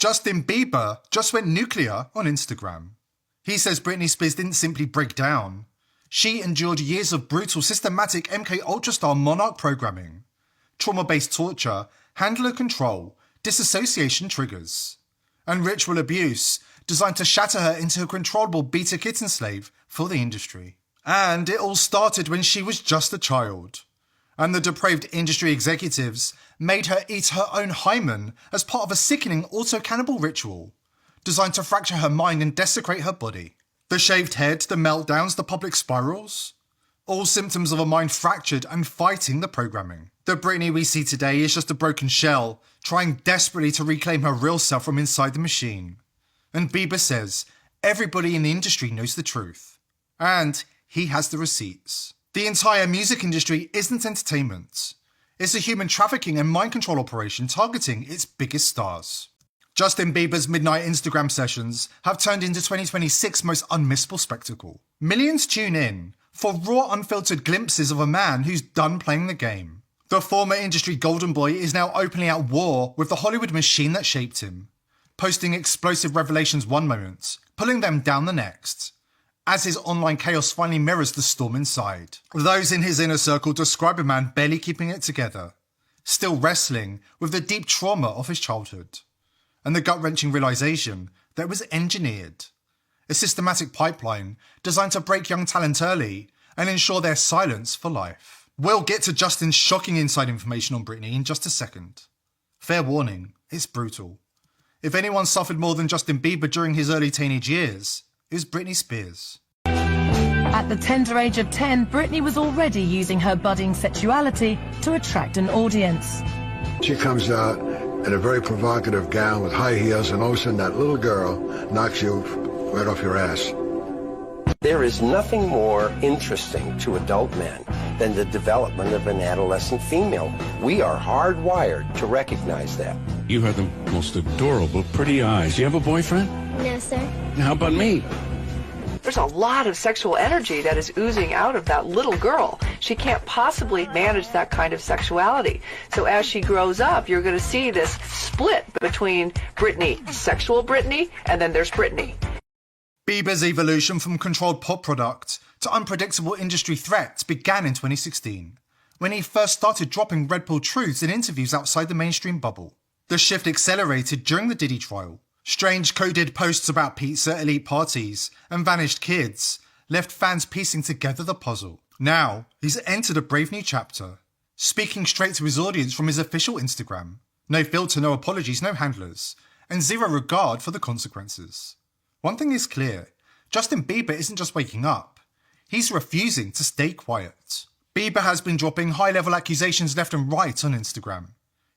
Justin Bieber just went nuclear on Instagram. He says Britney Spears didn't simply break down. She endured years of brutal, systematic MKUltra-style Monarch programming, trauma-based torture, handler control, disassociation triggers, and ritual abuse designed to shatter her into a controllable beta kitten slave for the industry. And it all started when she was just a child, and the depraved industry executives made her eat her own hymen as part of a sickening auto-cannibal ritual designed to fracture her mind and desecrate her body. The shaved head, the meltdowns, the public spirals, all symptoms of a mind fractured and fighting the programming. The Britney we see today is just a broken shell, trying desperately to reclaim her real self from inside the machine. And Bieber says everybody in the industry knows the truth. And he has the receipts. The entire music industry isn't entertainment. It's a human trafficking and mind control operation targeting its biggest stars. Justin Bieber's midnight Instagram sessions have turned into 2026's most unmissable spectacle. Millions tune in for raw, unfiltered glimpses of a man who's done playing the game. The former industry golden boy is now openly at war with the Hollywood machine that shaped him, posting explosive revelations one moment, pulling them down the next, as his online chaos finally mirrors the storm inside. Those in his inner circle describe a man barely keeping it together, still wrestling with the deep trauma of his childhood, and the gut-wrenching realization that it was engineered. A systematic pipeline designed to break young talent early and ensure their silence for life. We'll get to Justin's shocking inside information on Britney in just a second. Fair warning, it's brutal. If anyone suffered more than Justin Bieber during his early teenage years, it was Britney Spears. At the tender age of 10, Britney was already using her budding sexuality to attract an audience. She comes out in a very provocative gown with high heels, and all of a sudden that little girl knocks you right off your ass. There is nothing more interesting to adult men than the development of an adolescent female. We are hardwired to recognize that. You have the most adorable, pretty eyes. You have a boyfriend? No, sir. How about me? There's a lot of sexual energy that is oozing out of that little girl. She can't possibly manage that kind of sexuality. So as she grows up, you're going to see this split between Britney, sexual Britney, and then there's Britney. Bieber's evolution from controlled pop product to unpredictable industry threat began in 2016, when he first started dropping red pill truths in interviews outside the mainstream bubble. The shift accelerated during the Diddy trial. Strange coded posts about pizza, elite parties, and vanished kids left fans piecing together the puzzle. Now, he's entered a brave new chapter, speaking straight to his audience from his official Instagram. No filter, no apologies, no handlers, and zero regard for the consequences. One thing is clear, Justin Bieber isn't just waking up, he's refusing to stay quiet. Bieber has been dropping high-level accusations left and right on Instagram,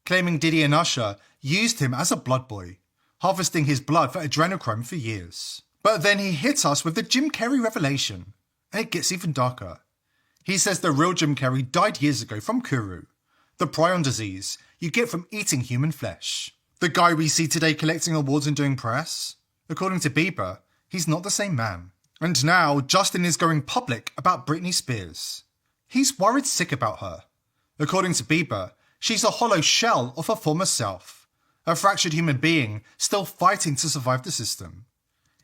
claiming Diddy and Usher used him as a blood boy, harvesting his blood for adrenochrome for years. But then he hit us with the Jim Carrey revelation, and it gets even darker. He says the real Jim Carrey died years ago from Kuru, the prion disease you get from eating human flesh. The guy we see today collecting awards and doing press? According to Bieber, he's not the same man. And now Justin is going public about Britney Spears. He's worried sick about her. According to Bieber, she's a hollow shell of her former self, a fractured human being still fighting to survive the system.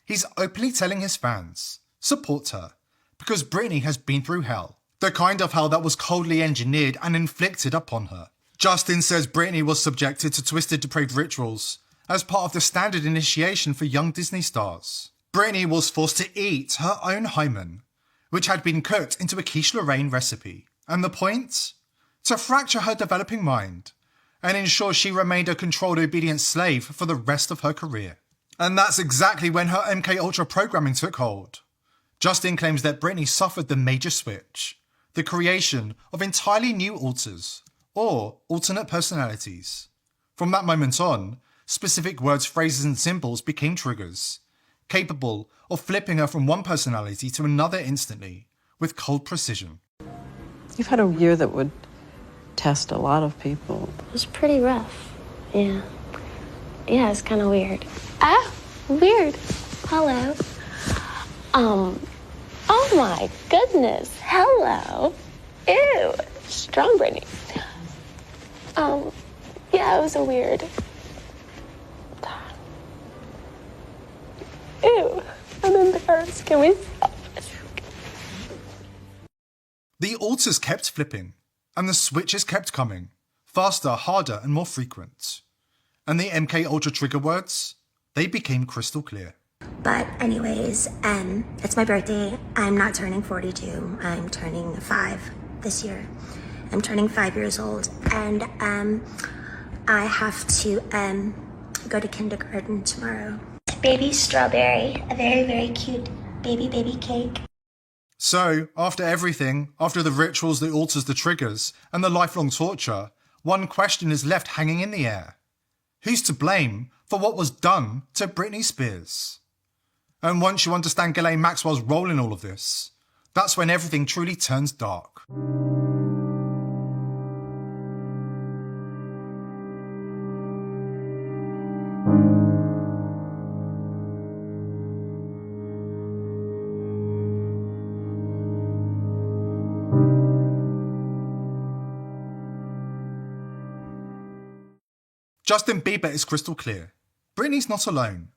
He's openly telling his fans, support her, because Britney has been through hell, the kind of hell that was coldly engineered and inflicted upon her. Justin says Britney was subjected to twisted, depraved rituals as part of the standard initiation for young Disney stars. Britney was forced to eat her own hymen, which had been cooked into a quiche Lorraine recipe. And the point? To fracture her developing mind and ensure she remained a controlled, obedient slave for the rest of her career. And that's exactly when her MKUltra programming took hold. Justin claims that Britney suffered the major switch, the creation of entirely new alters, or alternate personalities. From that moment on, specific words, phrases, and symbols became triggers, capable of flipping her from one personality to another instantly, with cold precision. You've had a year that would test a lot of people. It was pretty rough. Yeah. Yeah, it's kind of weird. Ah, weird. Hello. Oh my goodness. Hello. Ew. Strong Britney. Yeah, it was a weird Ew, I'm embarrassed. Can we stop? The altars kept flipping, and the switches kept coming, faster, harder, and more frequent. And the MK Ultra trigger words, they became crystal clear. But anyways, it's my birthday. I'm not turning 42. I'm turning 5 this year. I'm turning 5 years old, and I have to go to kindergarten tomorrow. Baby strawberry, a very, very cute baby cake. So, after everything, after the rituals, the altars, the triggers, and the lifelong torture, one question is left hanging in the air. Who's to blame for what was done to Britney Spears? And once you understand Ghislaine Maxwell's role in all of this, that's when everything truly turns dark. Justin Bieber is crystal clear. Britney's not alone.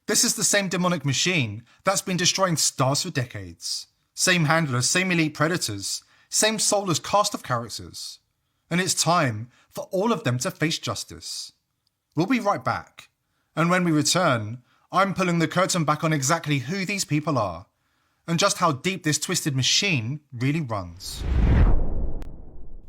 This is the same demonic machine that's been destroying stars for decades. Same handlers, same elite predators, same soulless cast of characters. And it's time for all of them to face justice. We'll be right back. And when we return, I'm pulling the curtain back on exactly who these people are, and just how deep this twisted machine really runs.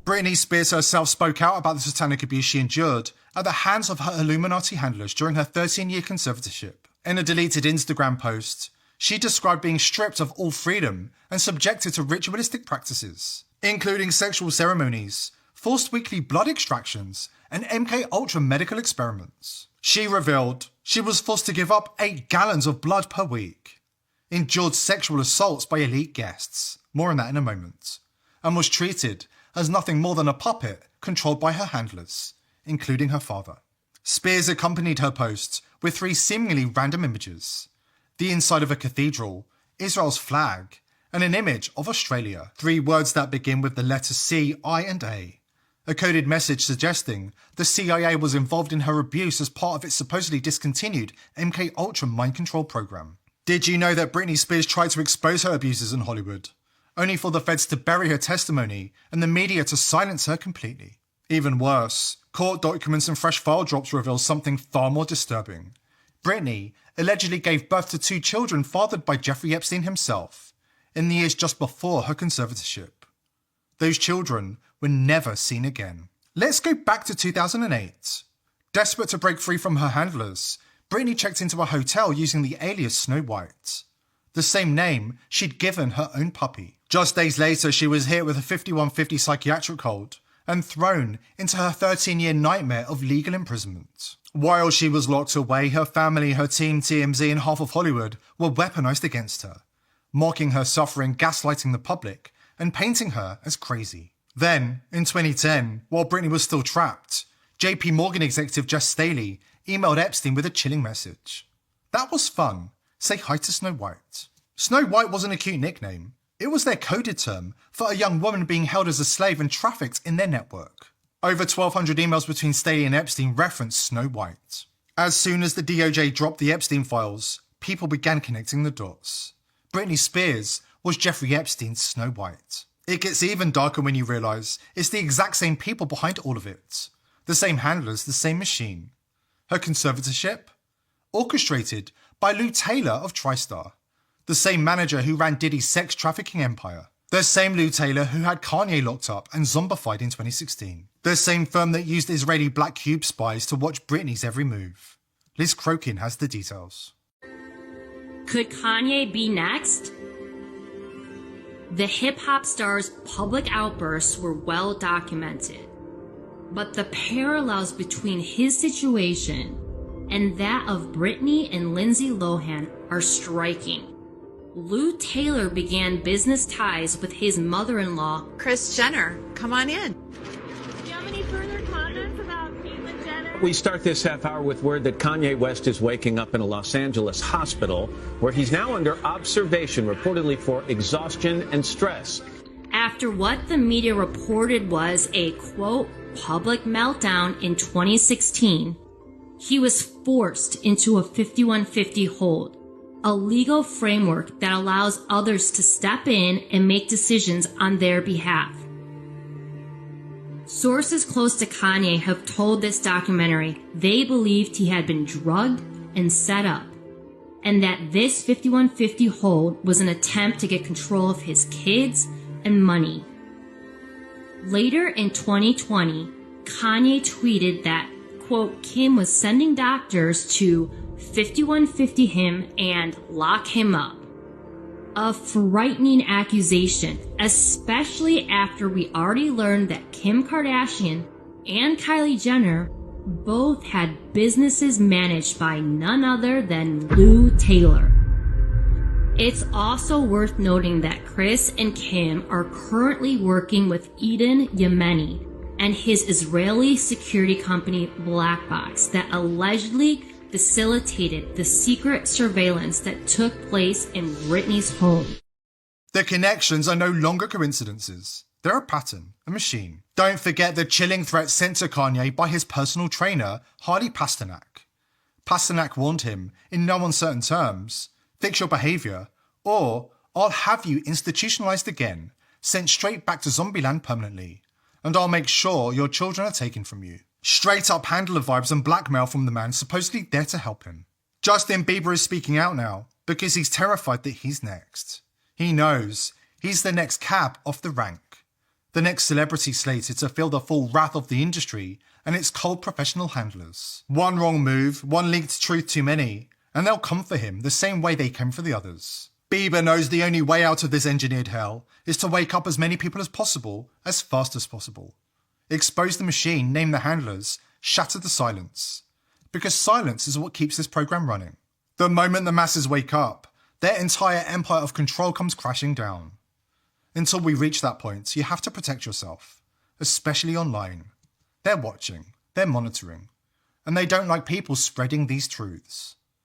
Britney Spears herself spoke out about the satanic abuse she endured at the hands of her Illuminati handlers during her 13-year conservatorship. In a deleted Instagram post, she described being stripped of all freedom and subjected to ritualistic practices, including sexual ceremonies, forced weekly blood extractions, and MK Ultra medical experiments. She revealed she was forced to give up 8 gallons of blood per week, endured sexual assaults by elite guests, more on that in a moment, and was treated as nothing more than a puppet controlled by her handlers, including her father. Spears accompanied her post with 3 seemingly random images: the inside of a cathedral, Israel's flag, and an image of Australia. 3 words that begin with the letters C, I, and A. A coded message suggesting the CIA was involved in her abuse as part of its supposedly discontinued MK Ultra mind control program. Did you know that Britney Spears tried to expose her abuses in Hollywood, only for the feds to bury her testimony and the media to silence her completely? Even worse, court documents and fresh file drops reveal something far more disturbing. Britney allegedly gave birth to 2 children fathered by Jeffrey Epstein himself in the years just before her conservatorship. Those children were never seen again. Let's go back to 2008. Desperate to break free from her handlers, Britney checked into a hotel using the alias Snow White, the same name she'd given her own puppy. Just days later, she was hit with a 5150 psychiatric hold and thrown into her 13-year nightmare of legal imprisonment. While she was locked away, her family, her team, TMZ, and half of Hollywood were weaponized against her, mocking her suffering, gaslighting the public, and painting her as crazy. Then, in 2010, while Britney was still trapped, JP Morgan executive Jess Staley emailed Epstein with a chilling message. That was fun. Say hi to Snow White. Snow White wasn't a cute nickname. It was their coded term for a young woman being held as a slave and trafficked in their network. Over 1,200 emails between Staley and Epstein referenced Snow White. As soon as the DOJ dropped the Epstein files, people began connecting the dots. Britney Spears was Jeffrey Epstein's Snow White. It gets even darker when you realise it's the exact same people behind all of it. The same handlers, the same machine. Her conservatorship? Orchestrated by Lou Taylor of TriStar, the same manager who ran Diddy's sex trafficking empire. The same Lou Taylor who had Kanye locked up and zombified in 2016. The same firm that used Israeli Black Cube spies to watch Britney's every move. Liz Crokin has the details. Could Kanye be next? The hip-hop star's public outbursts were well documented, but the parallels between his situation and that of Britney and Lindsay Lohan are striking. Lou Taylor began business ties with his mother-in-law, Kris Jenner. Come on in. Do you have any further comments about Caitlyn Jenner? We start this half hour with word that Kanye West is waking up in a Los Angeles hospital where he's now under observation, reportedly for exhaustion and stress. After what the media reported was a, quote, public meltdown in 2016, he was forced into a 5150 hold, a legal framework that allows others to step in and make decisions on their behalf. Sources close to Kanye have told this documentary they believed he had been drugged and set up, and that this 5150 hold was an attempt to get control of his kids and money. Later in 2020, Kanye tweeted that, quote, Kim was sending doctors to 5150 him and lock him up. A frightening accusation, especially after we already learned that Kim Kardashian and Kylie Jenner both had businesses managed by none other than Lou Taylor. It's also worth noting that Chris and Kim are currently working with Eden Yemeni and his Israeli security company Black Box that allegedly facilitated the secret surveillance that took place in Britney's home. The connections are no longer coincidences. They're a pattern, a machine. Don't forget the chilling threat sent to Kanye by his personal trainer, Harley Pasternak. Pasternak warned him, in no uncertain terms, fix your behaviour, or I'll have you institutionalised again, sent straight back to Zombieland permanently, and I'll make sure your children are taken from you. Straight up handler vibes and blackmail from the man supposedly there to help him. Justin Bieber is speaking out now because he's terrified that he's next. He knows he's the next cab off the rank, the next celebrity slated to feel the full wrath of the industry and its cold professional handlers. One wrong move, one leaked truth too many, and they'll come for him the same way they came for the others. Bieber knows the only way out of this engineered hell is to wake up as many people as possible, as fast as possible. Expose the machine, name the handlers, shatter the silence. Because silence is what keeps this program running. The moment the masses wake up, their entire empire of control comes crashing down. Until we reach that point, you have to protect yourself, especially online. They're watching, they're monitoring, and they don't like people spreading these truths.